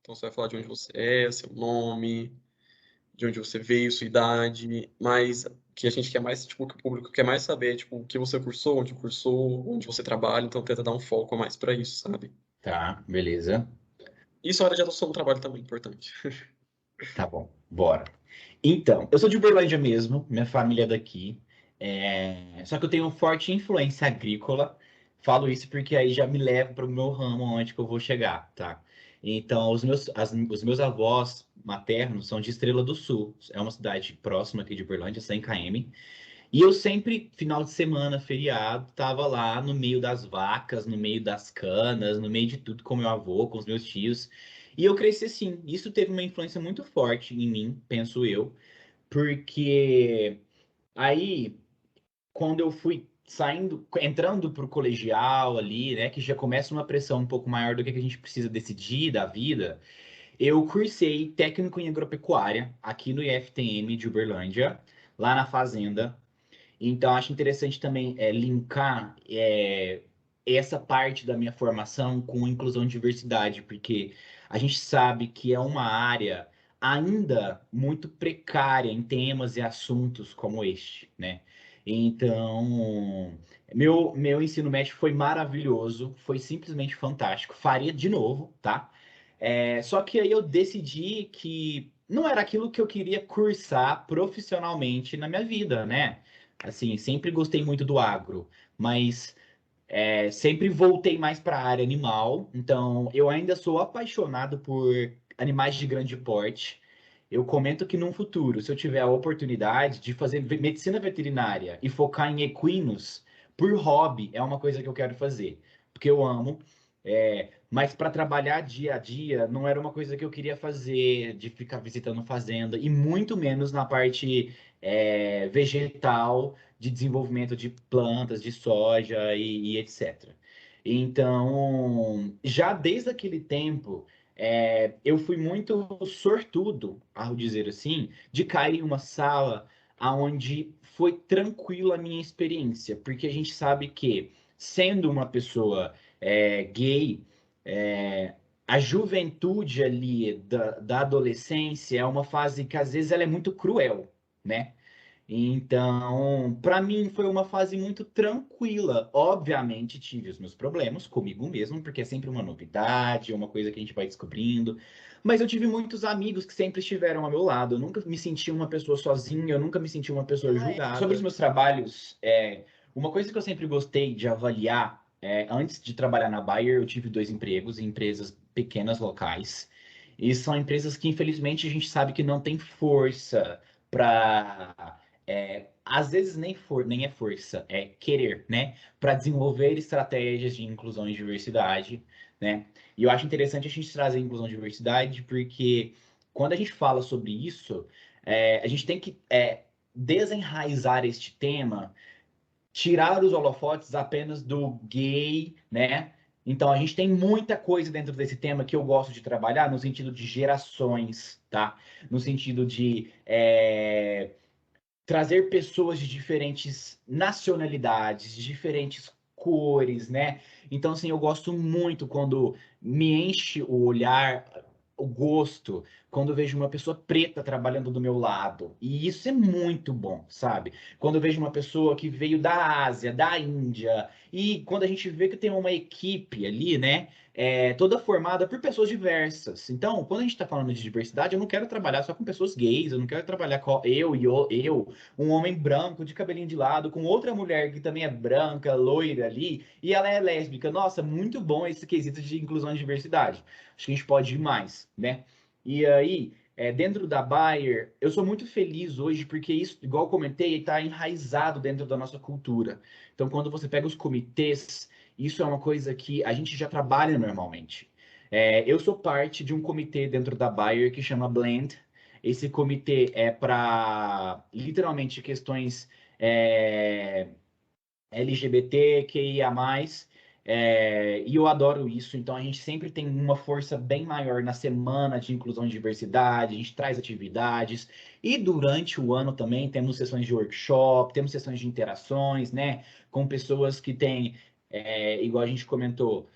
Então você vai falar de onde você é, seu nome, de onde você veio, sua idade, mas o que a gente quer mais, tipo, o que o público quer mais saber é, tipo, o que você cursou, onde você trabalha, então tenta dar um foco a mais pra isso, sabe. Tá, beleza. Isso a hora de adoção do trabalho também é importante. Tá bom, bora. Então, eu sou de Uberlândia mesmo, minha família é daqui. Só que eu tenho uma forte influência agrícola. Falo isso porque aí já me leva para o meu ramo onde que eu vou chegar, tá? Então, os meus avós maternos são de Estrela do Sul. É uma cidade próxima aqui de Uberlândia, 100 km. E eu sempre, final de semana, feriado, tava lá no meio das vacas, no meio das canas, no meio de tudo com meu avô, com os meus tios. E eu cresci assim. Isso teve uma influência muito forte em mim, penso eu, porque aí, quando eu fui saindo, entrando pro colegial ali, né, que já começa uma pressão um pouco maior do que a gente precisa decidir da vida, eu cursei técnico em agropecuária aqui no IFTM de Uberlândia, lá na fazenda. Então, acho interessante também linkar essa parte da minha formação com inclusão e diversidade, porque a gente sabe que é uma área ainda muito precária em temas e assuntos como este, né? Então, meu ensino médio foi maravilhoso, foi simplesmente fantástico. Faria de novo, tá? Só que aí eu decidi que não era aquilo que eu queria cursar profissionalmente na minha vida, né? Assim, sempre gostei muito do agro, mas sempre voltei mais para a área animal. Então, eu ainda sou apaixonado por animais de grande porte. Eu comento que num futuro, se eu tiver a oportunidade de fazer medicina veterinária e focar em equinos por hobby, é uma coisa que eu quero fazer, porque eu amo. Mas para trabalhar dia a dia não era uma coisa que eu queria fazer, de ficar visitando fazenda, e muito menos na parte vegetal de desenvolvimento de plantas, de soja e etc. Então, já desde aquele tempo, eu fui muito sortudo, ao dizer assim, de cair em uma sala onde foi tranquila a minha experiência, porque a gente sabe que, sendo uma pessoa gay, é, a juventude ali da adolescência é uma fase que às vezes ela é muito cruel, né? Então, para mim foi uma fase muito tranquila. Obviamente, tive os meus problemas comigo mesmo, porque é sempre uma novidade, é uma coisa que a gente vai descobrindo. Mas eu tive muitos amigos que sempre estiveram ao meu lado. Eu nunca me senti uma pessoa sozinha, eu nunca me senti uma pessoa julgada. Sobre os meus trabalhos, uma coisa que eu sempre gostei de avaliar, antes de trabalhar na Bayer, eu tive dois empregos em empresas pequenas locais. E são empresas que, infelizmente, a gente sabe que não tem força para às vezes nem é força, é querer, né? Para desenvolver estratégias de inclusão e diversidade, né? E eu acho interessante a gente trazer inclusão e diversidade, porque quando a gente fala sobre isso, a gente tem que desenraizar este tema, tirar os holofotes apenas do gay, né? Então a gente tem muita coisa dentro desse tema que eu gosto de trabalhar no sentido de gerações, tá? No sentido de trazer pessoas de diferentes nacionalidades, de diferentes cores, né? Então, assim, eu gosto muito quando me enche o olhar, o gosto, quando eu vejo uma pessoa preta trabalhando do meu lado. E isso é muito bom, sabe? Quando eu vejo uma pessoa que veio da Ásia, da Índia, e quando a gente vê que tem uma equipe ali, né? Toda formada por pessoas diversas. Então, quando a gente está falando de diversidade, eu não quero trabalhar só com pessoas gays, eu não quero trabalhar com eu, um homem branco de cabelinho de lado, com outra mulher que também é branca, loira ali, e ela é lésbica. Nossa, muito bom esse quesito de inclusão e diversidade. Acho que a gente pode ir mais, né? E aí, dentro da Bayer, eu sou muito feliz hoje porque isso, igual eu comentei, está enraizado dentro da nossa cultura. Então, quando você pega os comitês, isso é uma coisa que a gente já trabalha normalmente. Eu sou parte de um comitê dentro da Bayer que chama Blend. Esse comitê é para literalmente questões LGBTQIA+, e eu adoro isso. Então a gente sempre tem uma força bem maior na semana de inclusão e diversidade, a gente traz atividades, e durante o ano também temos sessões de workshop, temos sessões de interações, né, com pessoas que têm, igual a gente comentou,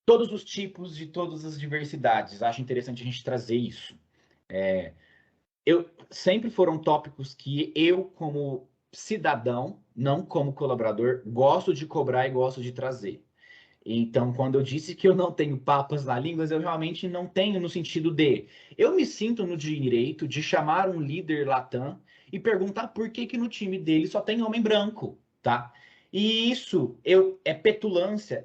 todos os tipos de todas as diversidades. Acho interessante a gente trazer isso. Sempre foram tópicos que eu, como cidadão, não como colaborador, gosto de cobrar e gosto de trazer. Então, quando eu disse que eu não tenho papas na língua, eu realmente não tenho no sentido de eu me sinto no direito de chamar um líder Latam e perguntar por que que no time dele só tem homem branco, tá? E isso é petulância,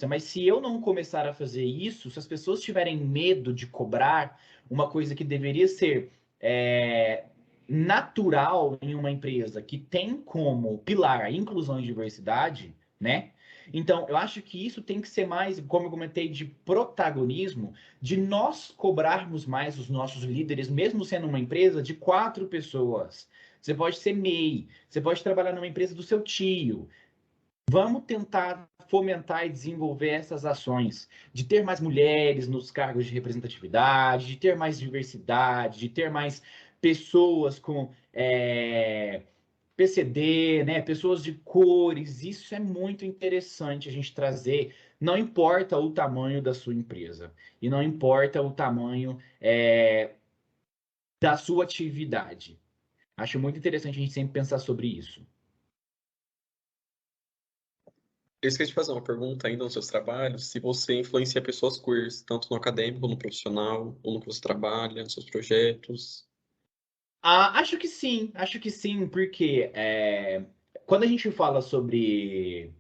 mas se eu não começar a fazer isso, se as pessoas tiverem medo de cobrar uma coisa que deveria ser é, natural em uma empresa que tem como pilar inclusão e diversidade, né? Então, eu acho que isso tem que ser mais, como eu comentei, de protagonismo, de nós cobrarmos mais os nossos líderes, mesmo sendo uma empresa de 4 pessoas. Você pode ser MEI, você pode trabalhar numa empresa do seu tio. Vamos tentar fomentar e desenvolver essas ações, de ter mais mulheres nos cargos de representatividade, de ter mais diversidade, de ter mais pessoas com PCD, né? Pessoas de cores. Isso é muito interessante a gente trazer. Não importa o tamanho da sua empresa e não importa o tamanho da sua atividade. Acho muito interessante a gente sempre pensar sobre isso. Eu esqueci de fazer uma pergunta ainda nos seus trabalhos, se você influencia pessoas queers, tanto no acadêmico, no profissional, ou no que você trabalha, nos seus projetos. Acho que sim, porque quando a gente fala sobre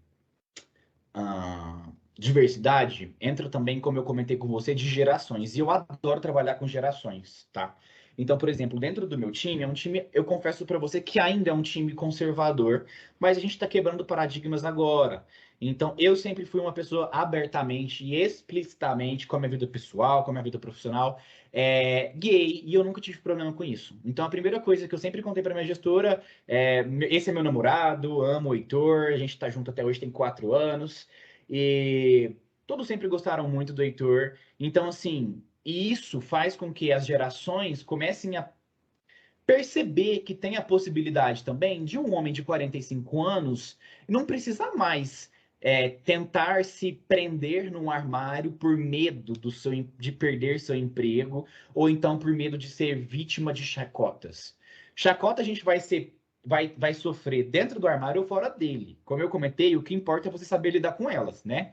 diversidade, entra também, como eu comentei com você, de gerações. E eu adoro trabalhar com gerações, tá? Então, por exemplo, dentro do meu time, é um time, eu confesso para você que ainda é um time conservador, mas a gente está quebrando paradigmas agora. Então, eu sempre fui uma pessoa abertamente e explicitamente, com a minha vida pessoal, com a minha vida profissional, gay, e eu nunca tive problema com isso. Então, a primeira coisa que eu sempre contei para minha gestora esse é meu namorado, amo o Heitor, a gente está junto até hoje, tem 4 anos. E todos sempre gostaram muito do Heitor. Então, assim, isso faz com que as gerações comecem a perceber que tem a possibilidade também de um homem de 45 anos não precisar mais tentar se prender num armário por medo de perder seu emprego ou então por medo de ser vítima de chacotas. Chacota a gente vai sofrer dentro do armário ou fora dele. Como eu comentei, o que importa é você saber lidar com elas, né?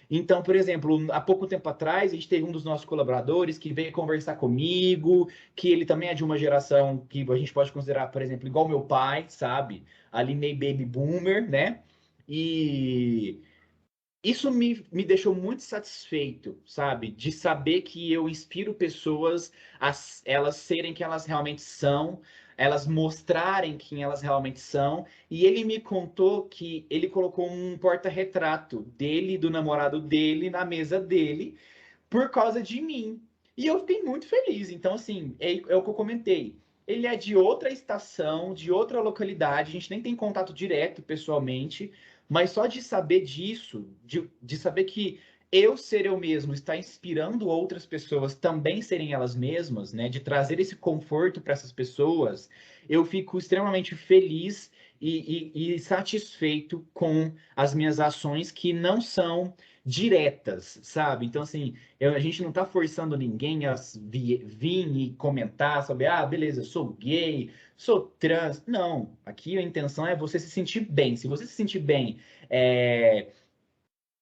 Então, por exemplo, há pouco tempo atrás, a gente teve um dos nossos colaboradores que veio conversar comigo, que ele também é de uma geração que a gente pode considerar, por exemplo, igual meu pai, sabe? Ali meio baby boomer, né? E isso me deixou muito satisfeito, sabe? De saber que eu inspiro pessoas a elas serem quem elas realmente são, elas mostrarem quem elas realmente são. E ele me contou que ele colocou um porta-retrato dele, do namorado dele, na mesa dele, por causa de mim. E eu fiquei muito feliz. Então, assim, é o que eu comentei. Ele é de outra estação, de outra localidade, a gente nem tem contato direto pessoalmente, mas só de saber disso, de saber que eu ser eu mesmo está inspirando outras pessoas também serem elas mesmas, né? De trazer esse conforto para essas pessoas, eu fico extremamente feliz e satisfeito com as minhas ações que não são diretas, sabe? Então, assim, a gente não tá forçando ninguém a vir e comentar sobre, beleza, eu sou gay, sou trans. Não, aqui a intenção é você se sentir bem. Se você se sentir bem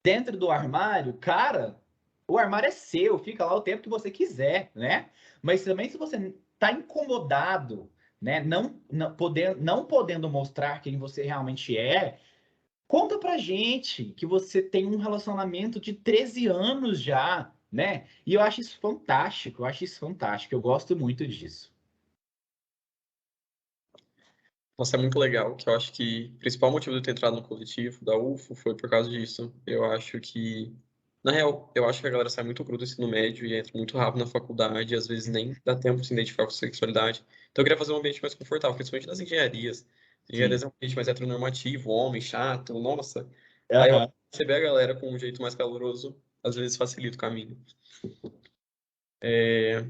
dentro do armário, cara, o armário é seu, fica lá o tempo que você quiser, né? Mas também se você tá incomodado, né, não podendo mostrar quem você realmente é, conta pra gente que você tem um relacionamento de 13 anos já, né? E eu acho isso fantástico, eu acho isso fantástico, eu gosto muito disso. Nossa, é muito legal, que eu acho que o principal motivo de eu ter entrado no coletivo da UFO foi por causa disso. Eu acho que, na real, eu acho que a galera sai muito cru do ensino médio e entra muito rápido na faculdade, e às vezes nem dá tempo de se identificar com sexualidade. Então eu queria fazer um ambiente mais confortável, principalmente nas engenharias. Engenharias Sim. é um ambiente mais heteronormativo, homem, chato, nossa. Aí eu Aham. receber a galera com um jeito mais caloroso, às vezes facilita o caminho. É,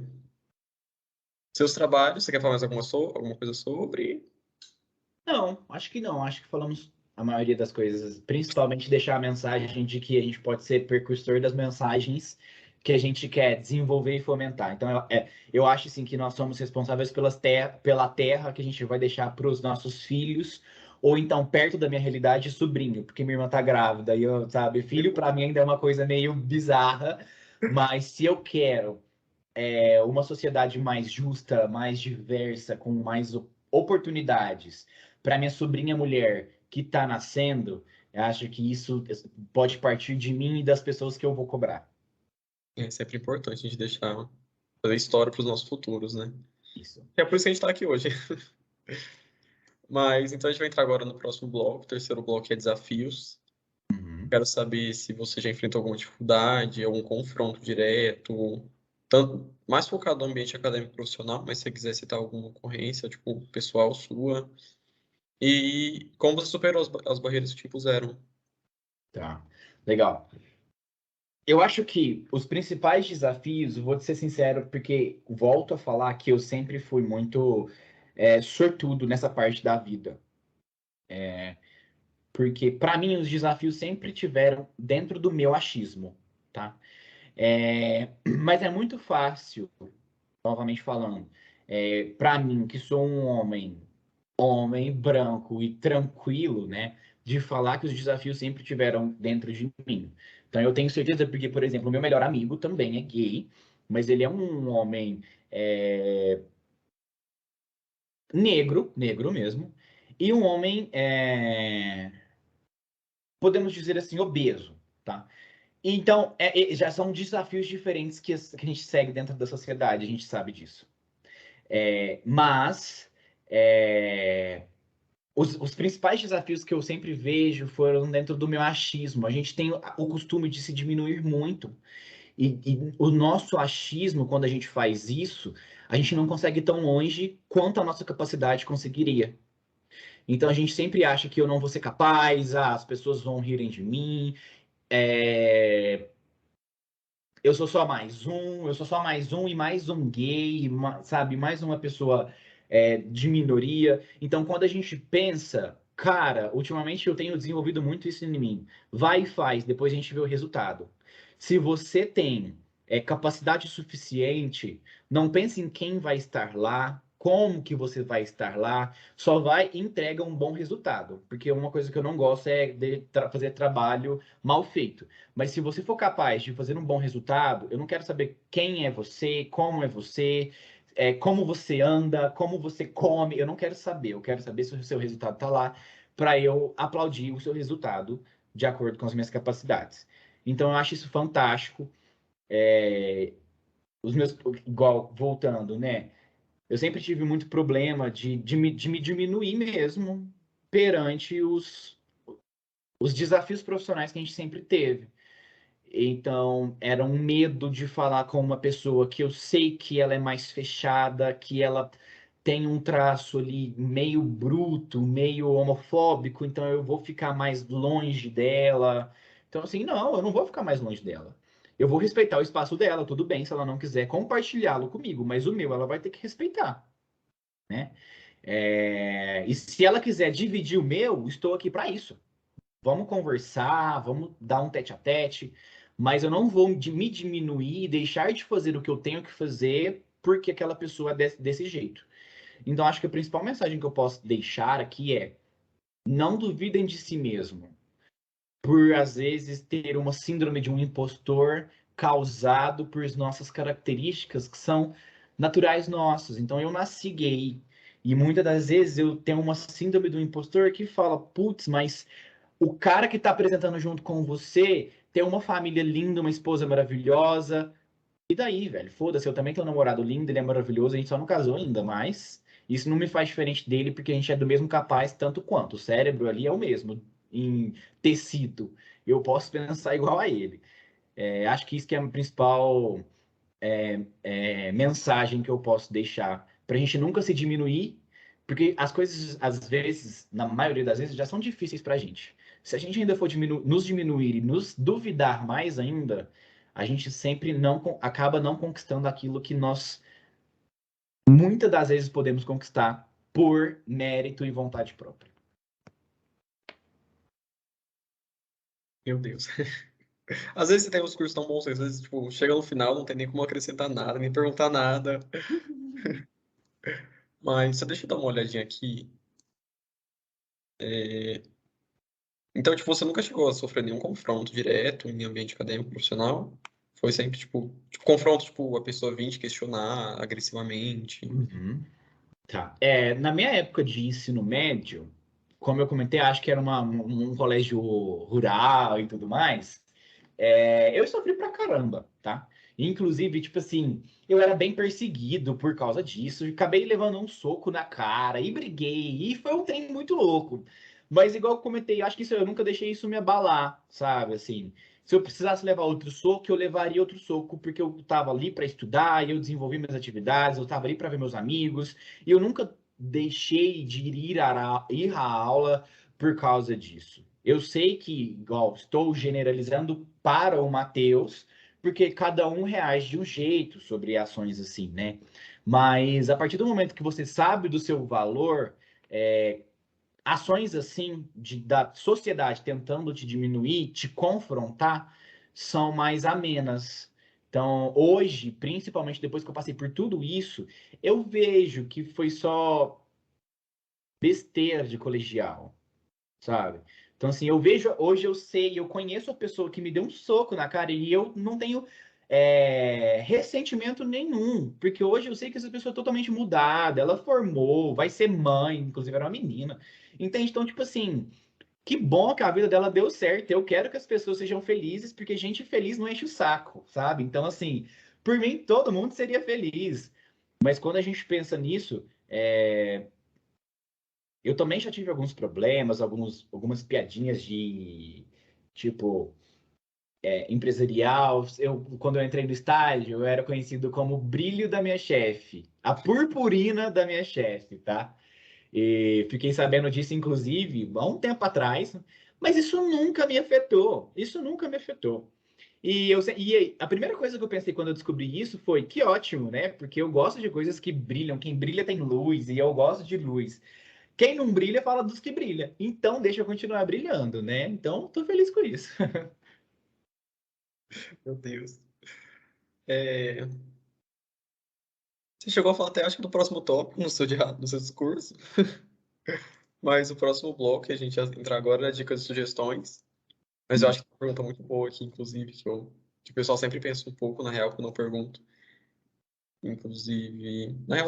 seus trabalhos, você quer falar mais alguma coisa sobre? Não, acho que não, acho que falamos a maioria das coisas, principalmente deixar a mensagem de que a gente pode ser precursor das mensagens que a gente quer desenvolver e fomentar. Então, eu acho assim, que nós somos responsáveis pela terra que a gente vai deixar para os nossos filhos, ou então, perto da minha realidade, sobrinho, porque minha irmã tá grávida, e eu, sabe, filho para mim ainda é uma coisa meio bizarra, mas se eu quero uma sociedade mais justa, mais diversa, com mais oportunidades para minha sobrinha mulher que está nascendo, eu acho que isso pode partir de mim e das pessoas que eu vou cobrar. É sempre importante a gente deixar fazer história para os nossos futuros, né? Isso. É por isso que a gente está aqui hoje. Mas então a gente vai entrar agora no próximo bloco. O terceiro bloco é desafios. Uhum. Quero saber se você já enfrentou alguma dificuldade, algum confronto direto, tanto mais focado no ambiente acadêmico profissional, mas se você quiser citar alguma ocorrência, tipo, pessoal sua, e como você superou as barreiras que te impuseram. Tá. Legal. Eu acho que os principais desafios, vou te ser sincero, porque volto a falar que eu sempre fui muito sortudo nessa parte da vida. Porque, para mim, os desafios sempre tiveram dentro do meu achismo, tá? Mas é muito fácil, novamente falando, para mim, que sou um homem branco e tranquilo, né, de falar que os desafios sempre tiveram dentro de mim. Então, eu tenho certeza, porque, por exemplo, o meu melhor amigo também é gay, mas ele é um homem negro mesmo, e um homem, podemos dizer assim, obeso, tá? Então, já são desafios diferentes que a gente segue dentro da sociedade, a gente sabe disso. Mas os principais desafios que eu sempre vejo foram dentro do meu achismo. A gente tem o costume de se diminuir muito. E o nosso achismo, quando a gente faz isso, a gente não consegue ir tão longe quanto a nossa capacidade conseguiria. Então a gente sempre acha que eu não vou ser capaz, as pessoas vão rirem de mim, é, eu sou só mais um e mais um gay, sabe? Mais uma pessoa de minoria. Então, quando a gente pensa, cara, ultimamente eu tenho desenvolvido muito isso em mim. Vai e faz, depois a gente vê o resultado. Se você tem capacidade suficiente, não pense em quem vai estar lá, como que você vai estar lá, só vai e entrega um bom resultado. Porque uma coisa que eu não gosto é de fazer trabalho mal feito. Mas se você for capaz de fazer um bom resultado, eu não quero saber quem é você, como você anda, como você come. Eu não quero saber. Eu quero saber se o seu resultado está lá para eu aplaudir o seu resultado de acordo com as minhas capacidades. Então, eu acho isso fantástico. Os meus, igual, voltando, né? Eu sempre tive muito problema de me diminuir mesmo perante os desafios profissionais que a gente sempre teve. Então, era um medo de falar com uma pessoa que eu sei que ela é mais fechada, que ela tem um traço ali meio bruto, meio homofóbico, então eu vou ficar mais longe dela. Então, assim, não, eu não vou ficar mais longe dela. Eu vou respeitar o espaço dela, tudo bem, se ela não quiser compartilhá-lo comigo, mas o meu ela vai ter que respeitar, né? E se ela quiser dividir o meu, estou aqui para isso. Vamos conversar, vamos dar um tete a tete, mas eu não vou me diminuir e deixar de fazer o que eu tenho que fazer porque aquela pessoa é desse jeito. Então, acho que a principal mensagem que eu posso deixar aqui é: não duvidem de si mesmo, por às vezes ter uma síndrome de um impostor causado por nossas características que são naturais nossas. Então, eu nasci gay e muitas das vezes eu tenho uma síndrome do impostor que fala, putz, mas o cara que tá apresentando junto com você tem uma família linda, uma esposa maravilhosa. E daí, velho? Foda-se, eu também tenho um namorado lindo, ele é maravilhoso, a gente só não casou ainda, mas isso não me faz diferente dele porque a gente é do mesmo capaz tanto quanto. O cérebro ali é o mesmo, em tecido. Eu posso pensar igual a ele. Acho que isso que é a principal mensagem que eu posso deixar pra gente nunca se diminuir, porque as coisas, às vezes, na maioria das vezes, já são difíceis pra gente. Se a gente ainda for nos diminuir e nos duvidar mais ainda, a gente sempre não acaba não conquistando aquilo que nós muitas das vezes podemos conquistar por mérito e vontade própria. Meu Deus. Às vezes você tem uns cursos tão bons, às vezes, tipo, chega no final, não tem nem como acrescentar nada, nem perguntar nada. Mas só deixa eu dar uma olhadinha aqui. Então, tipo, você nunca chegou a sofrer nenhum confronto direto em ambiente acadêmico, profissional? Foi sempre, confronto, tipo, a pessoa vir te questionar agressivamente. Uhum. Tá. Na minha época de ensino médio, como eu comentei, acho que era um colégio rural e tudo mais. Eu sofri pra caramba, tá? Inclusive, tipo assim, eu era bem perseguido por causa disso. Acabei levando um soco na cara e briguei. E foi um trem muito louco. Mas, igual eu comentei, acho que eu nunca deixei isso me abalar, sabe? Assim, se eu precisasse levar outro soco, eu levaria outro soco, porque eu tava ali para estudar, e eu desenvolvi minhas atividades, eu tava ali para ver meus amigos. E eu nunca deixei de ir à aula por causa disso. Eu sei que, igual, estou generalizando para o Matheus, porque cada um reage de um jeito sobre ações assim, né? Mas a partir do momento que você sabe do seu valor, ações assim da sociedade tentando te diminuir, te confrontar, são mais amenas. Então, hoje, principalmente depois que eu passei por tudo isso, eu vejo que foi só besteira de colegial, sabe? Então, assim, eu vejo, hoje eu sei, eu conheço a pessoa que me deu um soco na cara e eu não tenho ressentimento nenhum, porque hoje eu sei que essa pessoa é totalmente mudada, ela formou, vai ser mãe, inclusive era uma menina. Entende? Então, tipo assim, que bom que a vida dela deu certo. Eu quero que as pessoas sejam felizes, porque gente feliz não enche o saco, sabe? Então, assim, por mim, todo mundo seria feliz. Mas quando a gente pensa nisso, eu também já tive alguns problemas, algumas piadinhas de tipo empresarial. Quando eu entrei no estágio, eu era conhecido como o brilho da minha chefe, a purpurina da minha chefe, tá? E fiquei sabendo disso, inclusive, há um tempo atrás, mas isso nunca me afetou. Isso nunca me afetou. E a primeira coisa que eu pensei quando eu descobri isso foi que ótimo, né? Porque eu gosto de coisas que brilham. Quem brilha tem luz, e eu gosto de luz. Quem não brilha fala dos que brilha. Então deixa eu continuar brilhando, né? Então tô feliz com isso. Meu Deus. É, Você chegou a falar até, acho que do próximo tópico no seu discurso, mas o próximo bloco que a gente ia entrar agora é dicas e sugestões. Mas eu acho que é uma pergunta muito boa aqui, inclusive, que o pessoal sempre pensa um pouco, na real, quando eu pergunto. Inclusive, na real,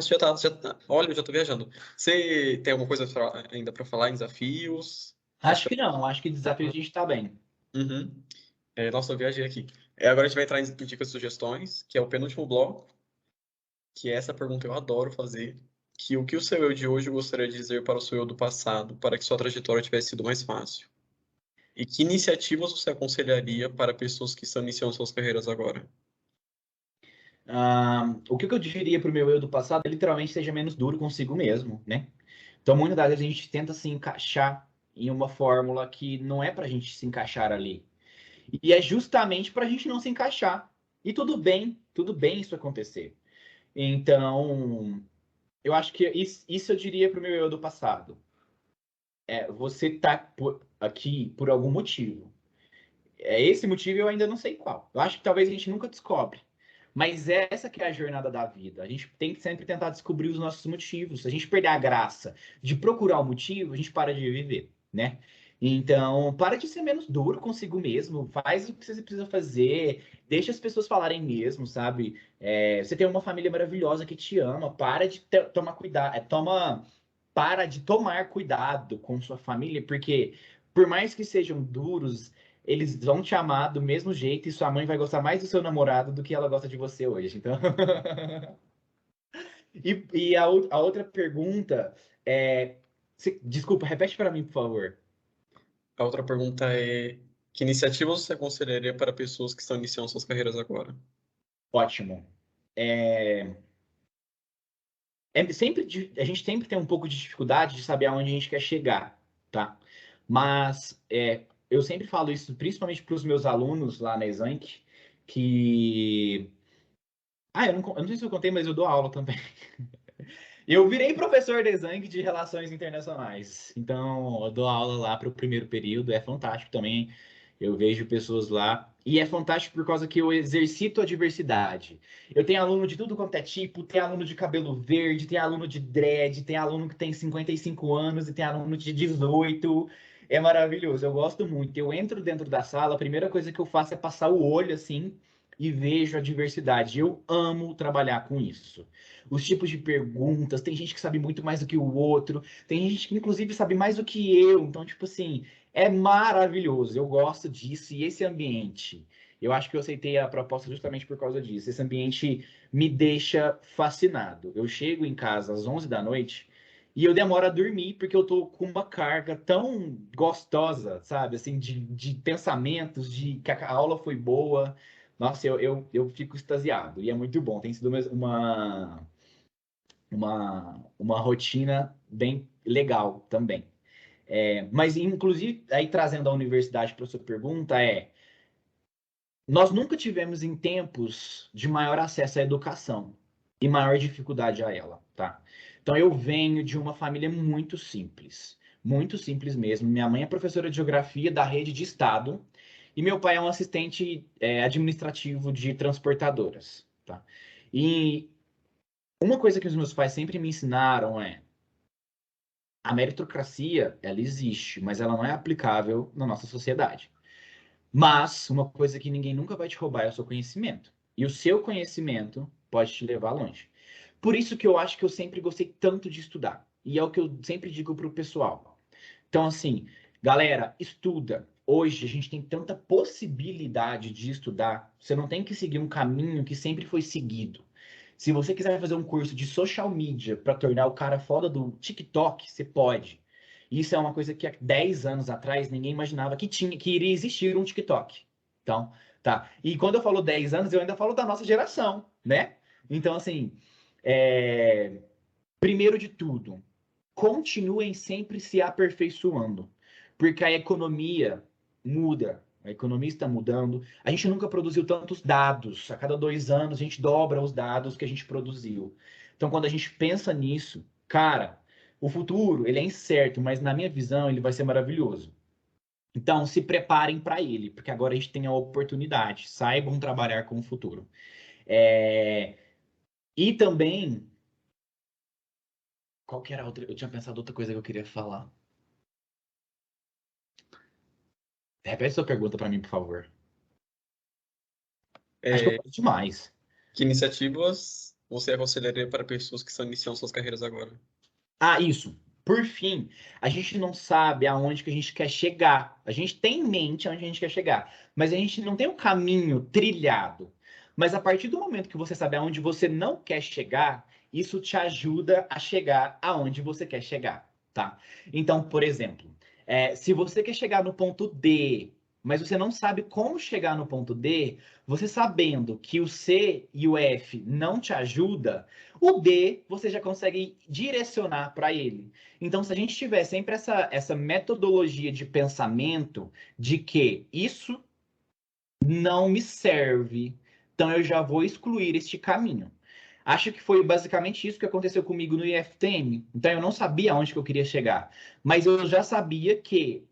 olha, eu já tô viajando. Você tem alguma coisa ainda para falar em desafios? Acho Acho que que não, acho que desafio a gente tá bem. uhum. Nossa, eu viajei aqui. Agora a gente vai entrar em dicas e sugestões, que é o penúltimo bloco, que essa pergunta eu adoro fazer, que o que o seu eu de hoje gostaria de dizer para o seu eu do passado, para que sua trajetória tivesse sido mais fácil? E que iniciativas você aconselharia para pessoas que estão iniciando suas carreiras agora? O que eu diria pro meu eu do passado é literalmente seja menos duro consigo mesmo, né? Então, muitas das vezes a gente tenta se encaixar em uma fórmula que não é pra gente se encaixar ali. E é justamente pra gente não se encaixar. E tudo bem isso acontecer. Então, eu acho que isso eu diria pro meu eu do passado. Você tá aqui por algum motivo. Esse motivo eu ainda não sei qual. Eu acho que talvez a gente nunca descobre. Mas essa que é a jornada da vida. A gente tem que sempre tentar descobrir os nossos motivos. Se a gente perder a graça de procurar o motivo, a gente para de viver, né? Então, para de ser menos duro consigo mesmo. Faz o que você precisa fazer. Deixa as pessoas falarem mesmo, sabe? Você tem uma família maravilhosa que te ama. Para de tomar cuidado. Para de tomar cuidado com sua família, porque por mais que sejam duros, eles vão te amar do mesmo jeito e sua mãe vai gostar mais do seu namorado do que ela gosta de você hoje. Então, a outra pergunta é, desculpa, repete para mim, por favor. A outra pergunta é: que iniciativas você aconselharia para pessoas que estão iniciando suas carreiras agora? Ótimo. É, a gente sempre tem um pouco de dificuldade de saber aonde a gente quer chegar, tá? Mas eu sempre falo isso, principalmente para os meus alunos lá na Exanc, que eu não sei se eu contei, mas eu dou aula também. Eu virei professor de Exang de Relações Internacionais. Então, eu dou aula lá para o primeiro período, é fantástico também. Eu vejo pessoas lá e é fantástico por causa que eu exercito a diversidade. Eu tenho aluno de tudo quanto é tipo, tem aluno de cabelo verde, tem aluno de dread, tem aluno que tem 55 anos e tem aluno de 18. É maravilhoso, eu gosto muito. Eu entro dentro da sala, a primeira coisa que eu faço é passar o olho assim e vejo a diversidade. Eu amo trabalhar com isso. Os tipos de perguntas, tem gente que sabe muito mais do que o outro, tem gente que inclusive sabe mais do que eu. Então, tipo assim, é maravilhoso. Eu gosto disso e esse ambiente. Eu acho que eu aceitei a proposta justamente por causa disso. Esse ambiente me deixa fascinado. Eu chego em casa às 11 da noite e eu demoro a dormir porque eu tô com uma carga tão gostosa, sabe? Assim, de pensamentos, de que a aula foi boa. Nossa, eu fico extasiado e é muito bom. Tem sido uma rotina bem legal também. Mas, inclusive, aí trazendo a universidade para a sua pergunta, nós nunca tivemos em tempos de maior acesso à educação e maior dificuldade a ela, tá? Então, eu venho de uma família muito simples mesmo. Minha mãe é professora de geografia da rede de estado e meu pai é um assistente administrativo de transportadoras, tá? E uma coisa que os meus pais sempre me ensinaram a meritocracia, ela existe, mas ela não é aplicável na nossa sociedade. Mas uma coisa que ninguém nunca vai te roubar é o seu conhecimento. E o seu conhecimento pode te levar longe. Por isso que eu acho que eu sempre gostei tanto de estudar. E é o que eu sempre digo para o pessoal. Então, assim, galera, estuda. Hoje a gente tem tanta possibilidade de estudar. Você não tem que seguir um caminho que sempre foi seguido. Se você quiser fazer um curso de social media para tornar o cara foda do TikTok, você pode. Isso é uma coisa que há 10 anos atrás ninguém imaginava que iria existir um TikTok. Então, tá. E quando eu falo 10 anos, eu ainda falo da nossa geração, né? Então, assim, primeiro de tudo, continuem sempre se aperfeiçoando, porque a economia muda, a economia está mudando. A gente nunca produziu tantos dados. A cada 2 anos a gente dobra os dados que a gente produziu. Então, quando a gente pensa nisso, cara, o futuro ele é incerto, mas na minha visão ele vai ser maravilhoso. Então, se preparem para ele, porque agora a gente tem a oportunidade. Saibam trabalhar com o futuro. É... E também, qual que era a outra? Eu tinha pensado outra coisa que eu queria falar. Repete sua pergunta para mim, por favor. Acho que eu É, falei demais. que iniciativas você aconselharia para pessoas que estão iniciando suas carreiras agora? Ah, isso. Por fim, a gente não sabe aonde que a gente quer chegar. A gente tem em mente aonde a gente quer chegar, mas a gente não tem um caminho trilhado. Mas a partir do momento que você sabe aonde você não quer chegar, isso te ajuda a chegar aonde você quer chegar, tá? Então, por exemplo, se você quer chegar no ponto D, mas você não sabe como chegar no ponto D, você sabendo que o C e o F não te ajudam, o D você já consegue direcionar para ele. Então, se a gente tiver sempre essa metodologia de pensamento de que isso não me serve, então eu já vou excluir este caminho. Acho que foi basicamente isso que aconteceu comigo no IFTM. Então, eu não sabia onde que eu queria chegar, mas eu já sabia que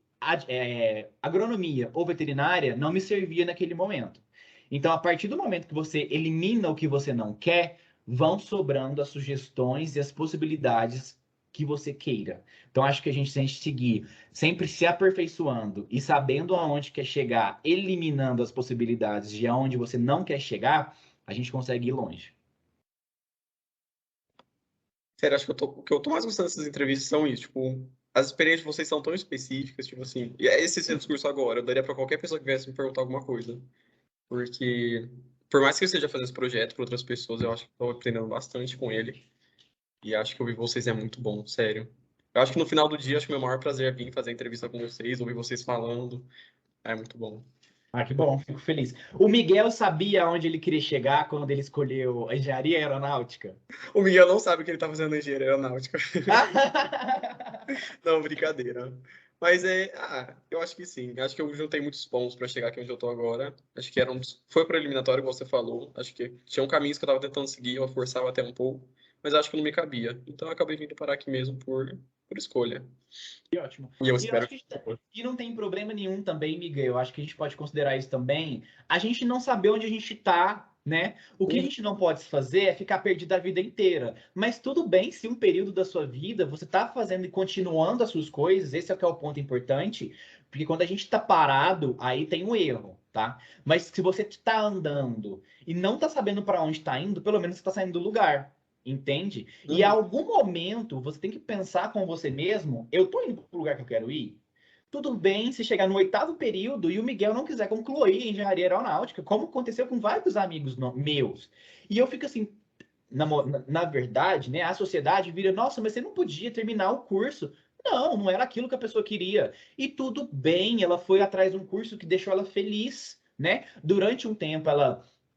agronomia ou veterinária não me servia naquele momento. Então, a partir do momento que você elimina o que você não quer, vão sobrando as sugestões e as possibilidades que você queira. Então, acho que a gente tem que seguir sempre se aperfeiçoando e sabendo aonde quer chegar, eliminando as possibilidades de aonde você não quer chegar, a gente consegue ir longe. Sério, acho que o que eu tô mais gostando dessas entrevistas são isso, tipo, as experiências de vocês são tão específicas, tipo assim, e é esse seu discurso agora, eu daria pra qualquer pessoa que viesse me perguntar alguma coisa, porque por mais que eu esteja fazendo esse projeto para outras pessoas, eu acho que estou aprendendo bastante com ele, e acho que ouvir vocês é muito bom, sério. Eu acho que no final do dia, acho que o meu maior prazer é vir fazer a entrevista com vocês, ouvir vocês falando, é muito bom. Ah, que bom, fico feliz. O Miguel sabia onde ele queria chegar quando ele escolheu a engenharia aeronáutica? O Miguel não sabe o que ele tá fazendo na engenharia aeronáutica. Não, brincadeira. Mas eu acho que sim. Acho que eu juntei muitos pontos para chegar aqui onde eu tô agora. Acho que foi para eliminatório, como você falou. Acho que tinham caminhos que eu tava tentando seguir, eu forçava até um pouco. mas acho que não me cabia. Então eu acabei vindo parar aqui mesmo por escolha. Que ótimo. E eu E eu acho espero. que e não tem problema nenhum também, Miguel. Eu acho que a gente pode considerar isso também. A gente não saber onde a gente está, né? O que a gente não pode fazer é ficar perdido a vida inteira. Mas tudo bem se um período da sua vida você está fazendo e continuando as suas coisas, esse é o que é o ponto importante, porque quando a gente está parado, aí tem um erro, tá? Mas se você está andando e não está sabendo para onde está indo, pelo menos você está saindo do lugar. Entende? E a Uhum. algum momento você tem que pensar com você mesmo: eu tô indo para o lugar que eu quero ir? Tudo bem se chegar no 8º período e o Miguel não quiser concluir engenharia aeronáutica, como aconteceu com vários amigos meus. E eu fico assim, na verdade, né, a sociedade vira: nossa, mas você não podia terminar o curso. Não, não era aquilo que a pessoa queria. E tudo bem, ela foi atrás de um curso que deixou ela feliz, né? Durante um tempo,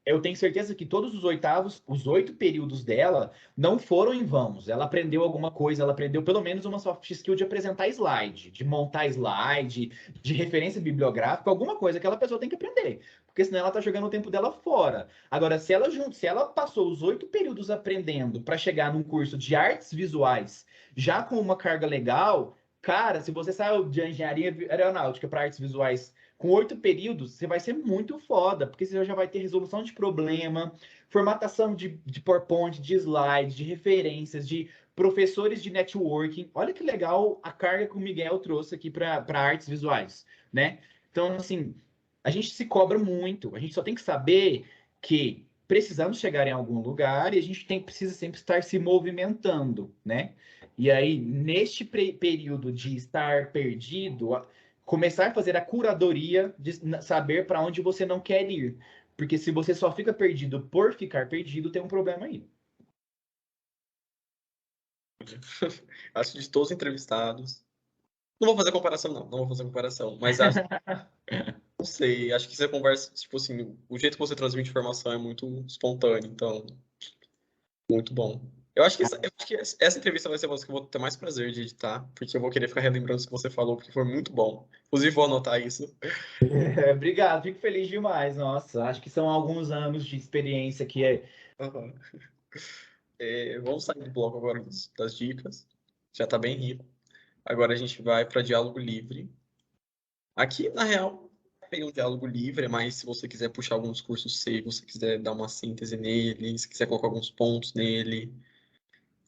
eu tenho certeza que todos os 8º, os 8 períodos dela não foram em vãos. Ela aprendeu alguma coisa, ela aprendeu pelo menos uma soft skill de apresentar slide, de montar slide, de referência bibliográfica, alguma coisa que aquela pessoa tem que aprender, porque senão ela tá jogando o tempo dela fora. Agora, se ela passou os 8 períodos aprendendo para chegar num curso de artes visuais, já com uma carga legal, cara, se você saiu de engenharia aeronáutica para artes visuais com 8 períodos, você vai ser muito foda, porque você já vai ter resolução de problema, formatação de PowerPoint, de slide, de referências, de professores de networking. Olha que legal a carga que o Miguel trouxe aqui para artes visuais, né? Então, assim, a gente se cobra muito, a gente só tem que saber que precisamos chegar em algum lugar e a gente precisa sempre estar se movimentando, né? E aí, neste período de estar perdido, começar a fazer a curadoria de saber para onde você não quer ir. Porque se você só fica perdido por ficar perdido, tem um problema aí. Acho que de todos os entrevistados. Não vou fazer comparação, não. Não vou fazer comparação. Mas acho, não sei. Acho que você conversa, tipo assim, o jeito que você transmite informação é muito espontâneo. Então, muito bom. Eu acho que essa entrevista vai ser uma das que eu vou ter mais prazer de editar, porque eu vou querer ficar relembrando o que você falou, porque foi muito bom. Inclusive, vou anotar isso. Obrigado, fico feliz demais. Nossa, acho que são alguns anos de experiência que é. Uhum. Vamos sair do bloco agora das dicas. Já está bem rico. Agora a gente vai para diálogo livre. Aqui, na real, tem um diálogo livre, mas se você quiser puxar alguns cursos C, se você quiser dar uma síntese nele, se quiser colocar alguns pontos nele,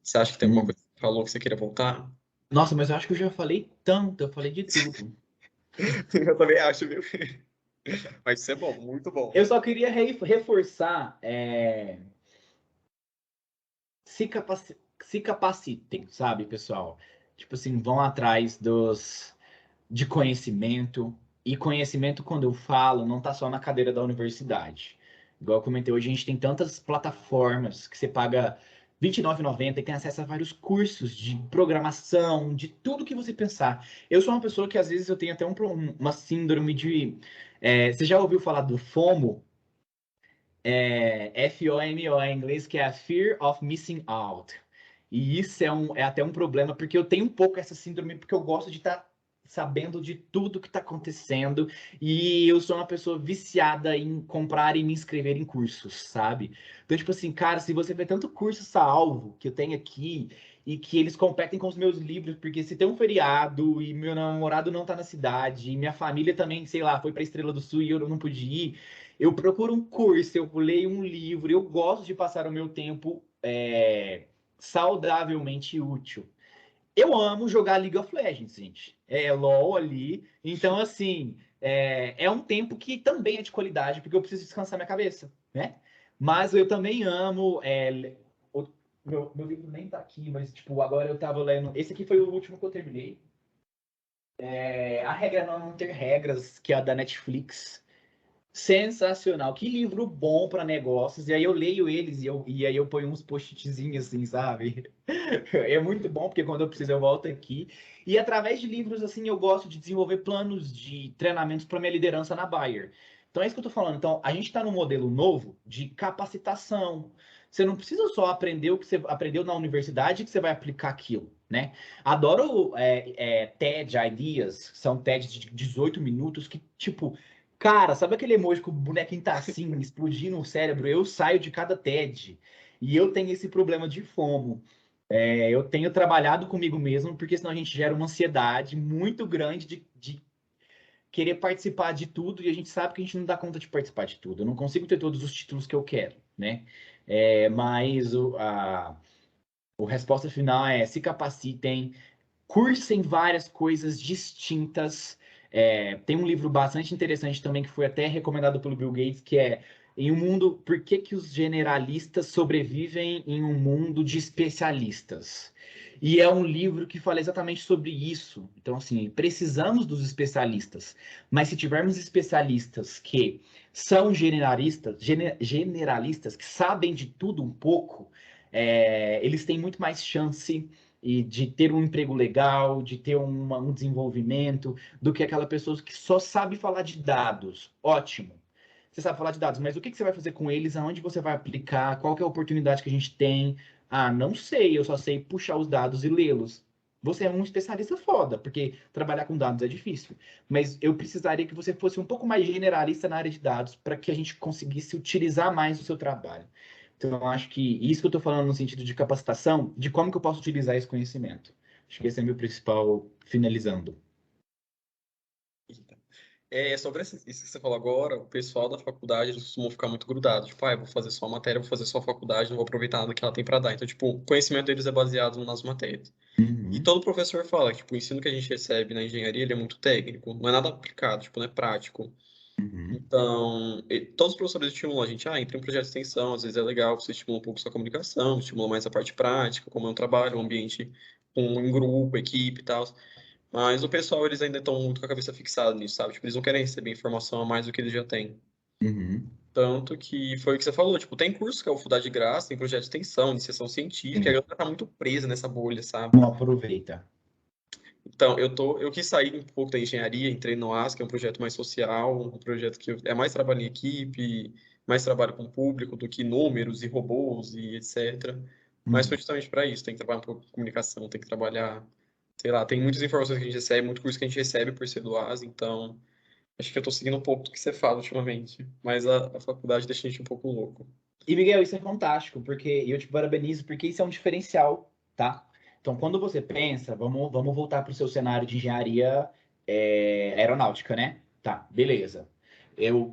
você acha que tem alguma Hum. coisa que você falou que você queira voltar? Nossa, mas eu acho que eu já falei tanto, eu falei de tudo. Eu também acho, viu? Mas isso é bom, muito bom. Eu só queria reforçar, se capacitem, sabe, pessoal? Tipo assim, vão atrás de conhecimento. E conhecimento, quando eu falo, não tá só na cadeira da universidade. Igual eu comentei, hoje a gente tem tantas plataformas que você paga R$ 29,90 e tem acesso a vários cursos de programação, de tudo que você pensar. Eu sou uma pessoa que às vezes eu tenho até uma síndrome de. Você já ouviu falar do FOMO? FOMO em inglês, que é a Fear of Missing Out. E isso é até um problema, porque eu tenho um pouco essa síndrome, porque eu gosto de estar sabendo de tudo que está acontecendo, e eu sou uma pessoa viciada em comprar e me inscrever em cursos, sabe? Então, tipo assim, cara, se você vê tanto curso salvo que eu tenho aqui, e que eles competem com os meus livros, porque se tem um feriado, e meu namorado não tá na cidade, e minha família também, sei lá, foi pra Estrela do Sul e eu não pude ir, eu procuro um curso, eu leio um livro, eu gosto de passar o meu tempo saudavelmente útil. Eu amo jogar League of Legends, gente. É LOL ali. Então, assim, é um tempo que também é de qualidade, porque eu preciso descansar minha cabeça, né? Mas eu também amo. Meu livro nem tá aqui, mas, tipo, agora eu tava lendo. Esse aqui foi o último que eu terminei. A Regra é Não Ter Regras, que é a da Netflix. Sensacional, que livro bom para negócios. E aí eu leio eles e aí eu ponho uns post-itzinhos assim, sabe? É muito bom, porque quando eu preciso eu volto aqui. E através de livros assim eu gosto de desenvolver planos de treinamentos para minha liderança na Bayer. Então é isso que eu tô falando. Então a gente está num modelo novo de capacitação. Você não precisa só aprender o que você aprendeu na universidade que você vai aplicar aquilo, né? Adoro TED Ideas, são TED de 18 minutos que, tipo, cara, sabe aquele emoji que o bonequinho tá assim, explodindo o cérebro? Eu saio de cada TED. E eu tenho esse problema de FOMO. Eu tenho trabalhado comigo mesmo, porque senão a gente gera uma ansiedade muito grande de querer participar de tudo, e a gente sabe que a gente não dá conta de participar de tudo. Eu não consigo ter todos os títulos que eu quero, né? Mas a resposta final é: se capacitem, cursem várias coisas distintas. Tem um livro bastante interessante também, que foi até recomendado pelo Bill Gates, que é Em um mundo, por que que os generalistas sobrevivem em um mundo de especialistas? E é um livro que fala exatamente sobre isso. Então, assim, precisamos dos especialistas, mas se tivermos especialistas que são generalistas, que sabem de tudo um pouco, eles têm muito mais chance de ter um emprego legal, de ter um desenvolvimento, do que aquela pessoa que só sabe falar de dados. Ótimo. Você sabe falar de dados, mas o que você vai fazer com eles? Aonde você vai aplicar? Qual que é a oportunidade que a gente tem? Ah, não sei, eu só sei puxar os dados e lê-los. Você é um especialista foda, porque trabalhar com dados é difícil. Mas eu precisaria que você fosse um pouco mais generalista na área de dados para que a gente conseguisse utilizar mais o seu trabalho. Então, eu acho que isso que eu estou falando no sentido de capacitação, de como que eu posso utilizar esse conhecimento. Acho que esse é meu principal finalizando. Sobre isso que você falou agora, o pessoal da faculdade eles costumam ficar muito grudado. Tipo, eu vou fazer só a matéria, vou fazer só a faculdade, não vou aproveitar nada que ela tem para dar. Então, tipo, o conhecimento deles é baseado nas matérias. E Uhum, todo professor fala que, tipo, o ensino que a gente recebe na engenharia, ele é muito técnico, não é nada aplicado, tipo, não é prático. uhum, Então, todos os professores estimulam a gente, entre em projeto de extensão, às vezes é legal, você estimula um pouco sua comunicação, estimula mais a parte prática, como é um trabalho, um ambiente em grupo, equipe e tal. Mas o pessoal, eles ainda estão muito com a cabeça fixada nisso, sabe? Tipo, eles não querem receber informação a mais do que eles já têm. uhum. Tanto que foi o que você falou, tipo, tem curso que é o FUDA de graça, tem projeto de extensão, iniciação científica, e a Sim, galera tá muito presa nessa bolha, sabe? não aproveita. Então, eu quis sair um pouco da engenharia, entrei no AS, que é um projeto mais social, um projeto que é mais trabalho em equipe, mais trabalho com o público do que números e robôs e etc. Mas foi Uhum. justamente para isso, tem que trabalhar um pouco com comunicação, tem que trabalhar, sei lá, tem muitas informações que a gente recebe, muito curso que a gente recebe por ser do AS, então acho que eu tô seguindo um pouco do que você fala ultimamente, mas a faculdade deixa a gente um pouco louco. E, Miguel, isso é fantástico, porque e eu te parabenizo, porque isso é um diferencial, tá? Então, quando você pensa, vamos voltar para o seu cenário de engenharia aeronáutica, né? Tá, beleza.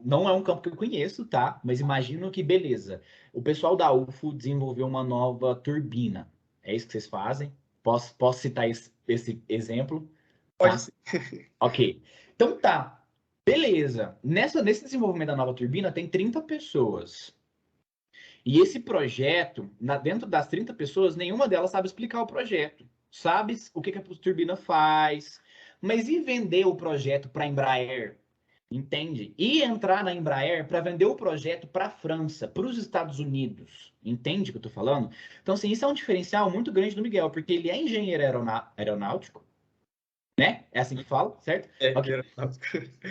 Não é um campo que eu conheço, tá? Mas imagino que, beleza. O pessoal da UFO desenvolveu uma nova turbina. É isso que vocês fazem? Posso citar esse exemplo, Pode tá? ser. Ok. Então tá. Beleza. Nesse desenvolvimento da nova turbina tem 30 pessoas. E esse projeto, dentro das 30 pessoas, nenhuma delas sabe explicar o projeto. Sabe o que a turbina faz. Mas e vender o projeto para a Embraer? Entende? E entrar na Embraer para vender o projeto para a França, para os Estados Unidos. Entende o que eu estou falando? Então, assim, isso é um diferencial muito grande do Miguel, porque ele é engenheiro aeronáutico, né? É assim que fala, certo? É, Ok.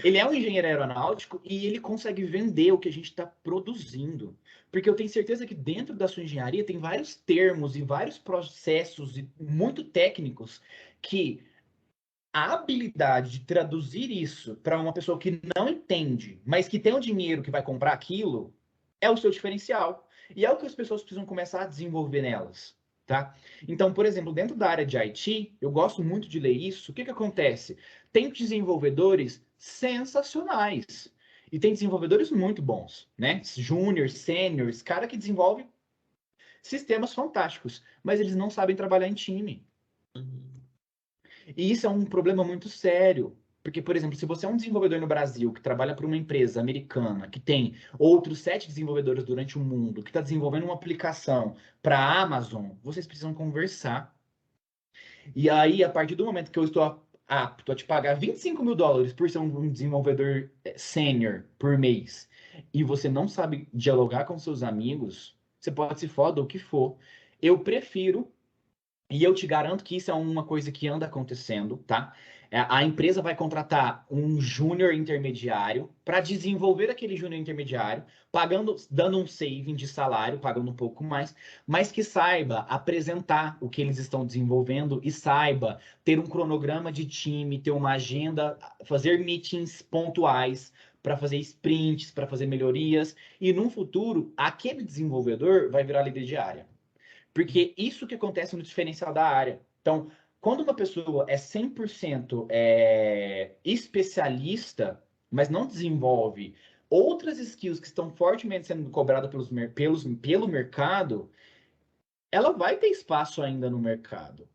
Ele é um engenheiro aeronáutico e ele consegue vender o que a gente está produzindo. Porque eu tenho certeza que dentro da sua engenharia tem vários termos e vários processos muito técnicos que a habilidade de traduzir isso para uma pessoa que não entende, mas que tem o dinheiro que vai comprar aquilo, é o seu diferencial. E é o que as pessoas precisam começar a desenvolver nelas. Tá? Então, por exemplo, dentro da área de IT, eu gosto muito de ler isso. O que acontece? Tem desenvolvedores sensacionais. E tem desenvolvedores muito bons, né? Júniors, sêniors, cara que desenvolve sistemas fantásticos, mas eles não sabem trabalhar em time. Uhum. E isso é um problema muito sério. Porque, por exemplo, se você é um desenvolvedor no Brasil que trabalha para uma empresa americana, que tem outros 7 desenvolvedores durante o mundo, que está desenvolvendo uma aplicação para a Amazon, vocês precisam conversar. E aí, a partir do momento que eu estou apto a te pagar US$ 25.000 por ser um desenvolvedor sênior por mês, e você não sabe dialogar com seus amigos, você pode se foda o que for. Eu prefiro e eu te garanto que isso é uma coisa que anda acontecendo, tá? A empresa vai contratar um júnior intermediário para desenvolver aquele júnior intermediário, pagando, dando um saving de salário, pagando um pouco mais, mas que saiba apresentar o que eles estão desenvolvendo e saiba ter um cronograma de time, ter uma agenda, fazer meetings pontuais para fazer sprints, para fazer melhorias, e num futuro, aquele desenvolvedor vai virar líder de área. Porque isso que acontece no diferencial da área. Então, quando uma pessoa é 100% especialista, mas não desenvolve outras skills que estão fortemente sendo cobradas pelo mercado, ela vai ter espaço ainda no mercado,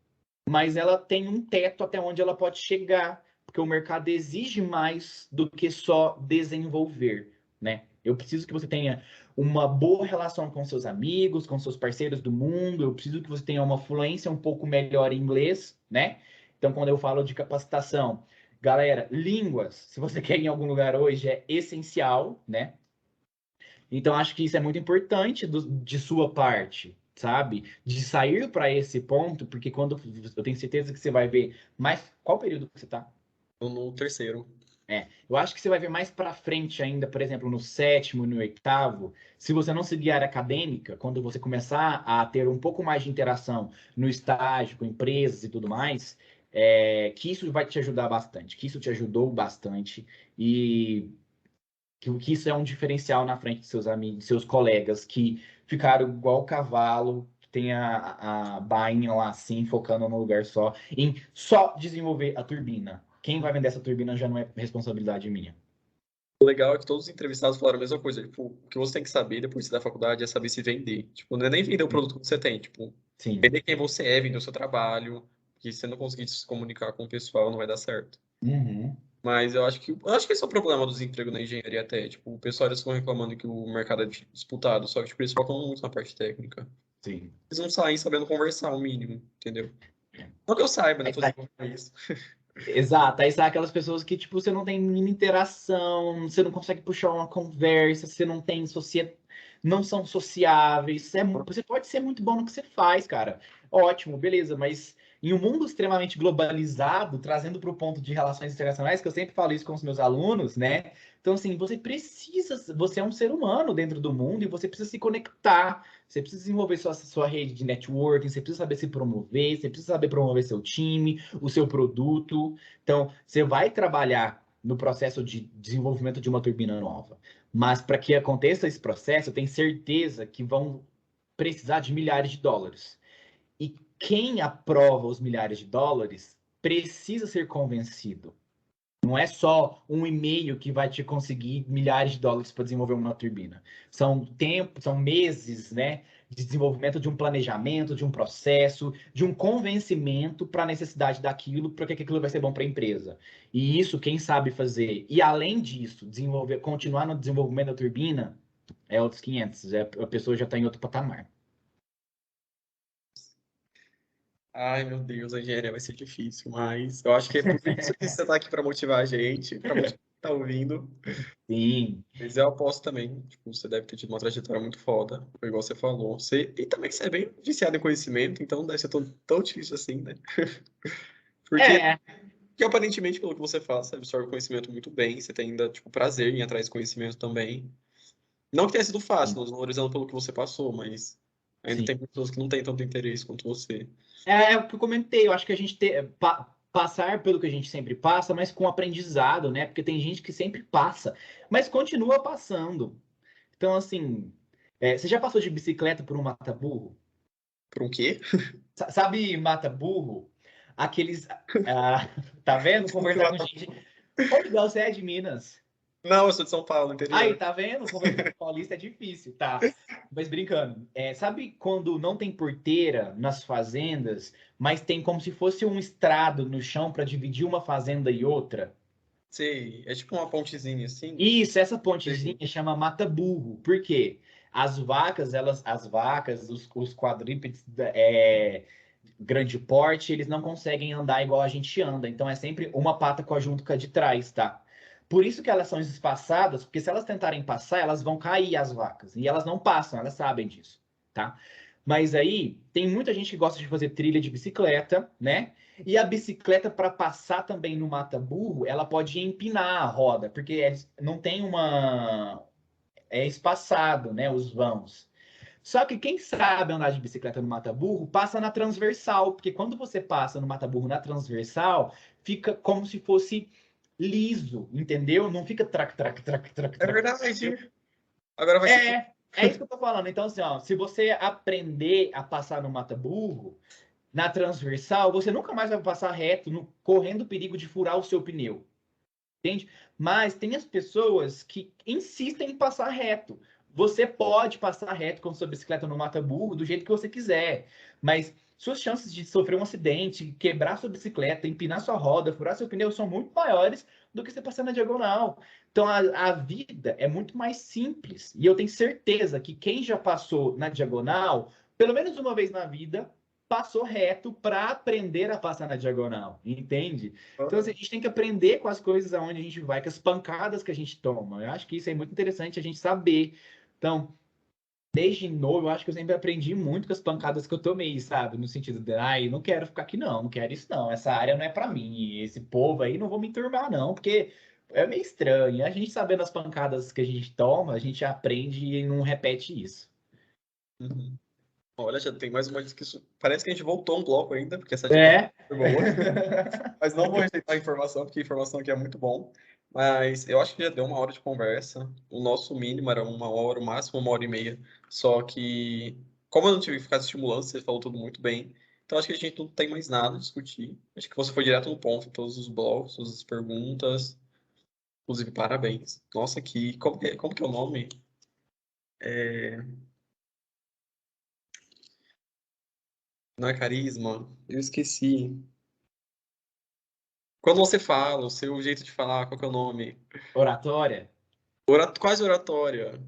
mas ela tem um teto até onde ela pode chegar, porque o mercado exige mais do que só desenvolver, né? Eu preciso que você tenha uma boa relação com seus amigos, com seus parceiros do mundo, eu preciso que você tenha uma fluência um pouco melhor em inglês, né? Então, quando eu falo de capacitação, galera, línguas, se você quer ir em algum lugar hoje, é essencial, né? Então, acho que isso é muito importante de sua parte, sabe? De sair para esse ponto, porque quando eu tenho certeza que você vai ver mais. Qual período que você está? Tô no terceiro. Eu acho que você vai ver mais para frente ainda, por exemplo, no sétimo, no oitavo, se você não seguir a área acadêmica, quando você começar a ter um pouco mais de interação no estágio, com empresas e tudo mais, que isso vai te ajudar bastante, que isso te ajudou bastante e que isso é um diferencial na frente de seus amigos, de seus colegas que ficaram igual cavalo, que tem a bainha lá assim, focando num lugar só, em só desenvolver a turbina. Quem vai vender essa turbina já não é responsabilidade minha. O legal é que todos os entrevistados falaram a mesma coisa. Tipo, o que você tem que saber depois da faculdade é saber se vender. Tipo, não é nem vender o produto que você tem. Tipo, Sim. vender quem você é, vender o seu trabalho. Porque se você não conseguir se comunicar com o pessoal, não vai dar certo. Uhum. Mas eu acho que esse é o problema dos empregos na engenharia até. Tipo, o pessoal eles ficam reclamando que o mercado é disputado, só que tipo, eles focam muito na parte técnica. Sim. Eles não saem sabendo conversar o mínimo, entendeu? Não que eu saiba, né? Aí Tô sai- desenvolvendo isso. Exato, aí sai aquelas pessoas que, tipo, você não tem mínima interação, você não consegue puxar uma conversa, você não tem não são sociáveis. Você pode ser muito bom no que você faz, cara. Ótimo, beleza, mas em um mundo extremamente globalizado, trazendo para o ponto de relações internacionais, que eu sempre falo isso com os meus alunos, né? Então, assim, você é um ser humano dentro do mundo e você precisa se conectar, você precisa desenvolver sua rede de networking, você precisa saber se promover, você precisa saber promover seu time, o seu produto. Então, você vai trabalhar no processo de desenvolvimento de uma turbina nova. Mas para que aconteça esse processo, eu tenho certeza que vão precisar de milhares de dólares. E quem aprova os milhares de dólares precisa ser convencido. Não é só um e-mail que vai te conseguir milhares de dólares para desenvolver uma turbina. São meses, né, de desenvolvimento de um planejamento, de um processo, de um convencimento para a necessidade daquilo, para que aquilo vai ser bom para a empresa. E isso quem sabe fazer. E além disso, continuar no desenvolvimento da turbina é outros 500. A pessoa já está em outro patamar. Ai, meu Deus, a engenharia vai ser difícil, mas eu acho que é por isso que você tá aqui para motivar a gente, para motivar quem tá ouvindo. Sim. Mas eu aposto também, tipo, você deve ter tido uma trajetória muito foda, igual você falou. E também que você é bem viciado em conhecimento, então não deve ser tão difícil assim, né? Porque, É, porque aparentemente, pelo que você faz, você absorve o conhecimento muito bem, você tem ainda, tipo, prazer em ir atrás de conhecimento também. Não que tenha sido fácil, não desvalorizando pelo que você passou, mas ainda sim. tem pessoas que não têm tanto interesse quanto você. É o que eu comentei, eu acho que a gente passar pelo que a gente sempre passa, mas com aprendizado, né? Porque tem gente que sempre passa, mas continua passando. Então, assim, você já passou de bicicleta por um mata-burro? Por um quê? Sabe mata-burro? Aqueles. Tá vendo? Conversar com gente. Ô, Miguel, você é de Minas. Não, eu sou de São Paulo, Aí, interior. tá vendo? Conversar com paulista é difícil, tá? Mas brincando, sabe quando não tem porteira nas fazendas, mas tem como se fosse um estrado no chão para dividir uma fazenda e outra? Sei, é tipo uma pontezinha assim. Isso, essa Sei. pontezinha chama mata-burro. Por quê? As vacas, os quadrúpedes grande porte, eles não conseguem andar igual a gente anda. Então é sempre uma pata junto com a de trás, tá? Por isso que elas são espaçadas, porque se elas tentarem passar, elas vão cair as vacas. E elas não passam, elas sabem disso, tá? Mas aí tem muita gente que gosta de fazer trilha de bicicleta, né? E a bicicleta, para passar também no mata-burro, ela pode empinar a roda, porque não tem uma. É espaçado, né? Os vãos. Só que quem sabe andar de bicicleta no mata-burro passa na transversal, porque quando você passa no mata-burro na transversal, fica como se fosse liso, entendeu? Não fica trac, trac, trac, trac, É trac. verdade. Agora vai ser. É isso que eu tô falando. Então, assim, ó, se você aprender a passar no mata-burro, na transversal, você nunca mais vai passar reto, correndo o perigo de furar o seu pneu. Entende? Mas tem as pessoas que insistem em passar reto. Você pode passar reto com sua bicicleta no mata-burro do jeito que você quiser, mas suas chances de sofrer um acidente, quebrar sua bicicleta, empinar sua roda, furar seu pneu são muito maiores do que você passar na diagonal. Então a vida é muito mais simples. E eu tenho certeza que quem já passou na diagonal, pelo menos uma vez na vida, passou reto para aprender a passar na diagonal, entende? Então, assim, a gente tem que aprender com as coisas aonde a gente vai, com as pancadas que a gente toma. Eu acho que isso é muito interessante a gente saber. Então, desde novo, eu acho que eu sempre aprendi muito com as pancadas que eu tomei, sabe? No sentido de, ai, não quero ficar aqui não, não quero isso não, essa área não é para mim, esse povo aí não vou me enturmar não, porque é meio estranho. A gente sabendo as pancadas que a gente toma, a gente aprende e não repete isso. Uhum. Olha, já tem mais uma discussão. Parece que a gente voltou um bloco ainda, porque essa dica É. foi boa. Mas não vou rejeitar a informação, porque a informação aqui é muito bom. Mas eu acho que já deu uma hora de conversa. O nosso mínimo era uma hora, o máximo 1 hora e meia. Só que, como eu não tive que ficar estimulando, você falou tudo muito bem. Então acho que a gente não tem mais nada a discutir. Acho que você foi direto no ponto em todos os blocos, todas as perguntas. Inclusive, parabéns. Nossa, como que é o nome? É, não é carisma? Eu esqueci. Quando você fala, o seu jeito de falar, qual que é o nome? Oratória? Quase oratória.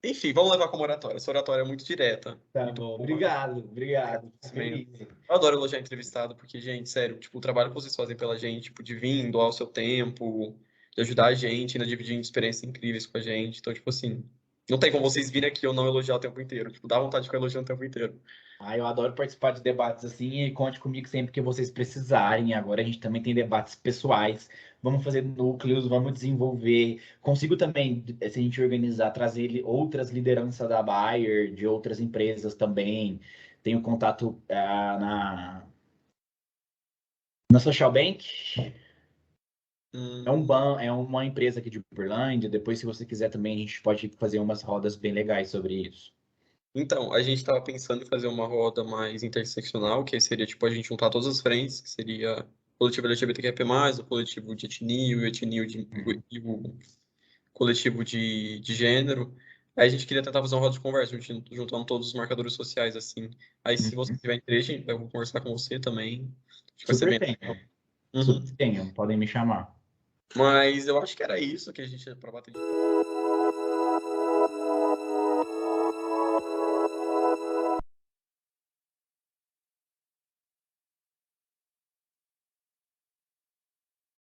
Enfim, vamos levar como oratória. Essa oratória é muito direta, Tá muito bom, boa. obrigado, obrigado. Fico Conhecimento. feliz. Eu adoro elogiar entrevistado, porque, gente, sério, tipo, o trabalho que vocês fazem pela gente, tipo, de vir, doar o seu tempo, de ajudar a gente, ainda dividindo experiências incríveis com a gente. Então, tipo assim, não tem como vocês virem aqui e eu não elogiar o tempo inteiro. Tipo, dá vontade de ficar elogiando o tempo inteiro. Ah, eu adoro participar de debates assim e conte comigo sempre que vocês precisarem. Agora a gente também tem debates pessoais. Vamos fazer núcleos, vamos desenvolver. Consigo também, se a gente organizar, trazer outras lideranças da Bayer, de outras empresas também. Tenho contato na Social Bank. Hum, É uma empresa aqui de Uberlândia. Depois, se você quiser também, a gente pode fazer umas rodas bem legais sobre isso. Então, a gente estava pensando em fazer uma roda mais interseccional, que seria, tipo, a gente juntar todas as frentes, que seria o coletivo LGBTQIA+, o coletivo de etnia, o etnio de, Uhum. e o coletivo de gênero. Aí a gente queria tentar fazer uma roda de conversa, juntando todos os marcadores sociais, assim. Aí, se você Uhum. tiver interesse, eu vou conversar com você também. Acho que vai ser Super bem legal. tenho, Uhum. super tenho. Podem me chamar. Mas eu acho que era isso que a gente tinha para bater de papo.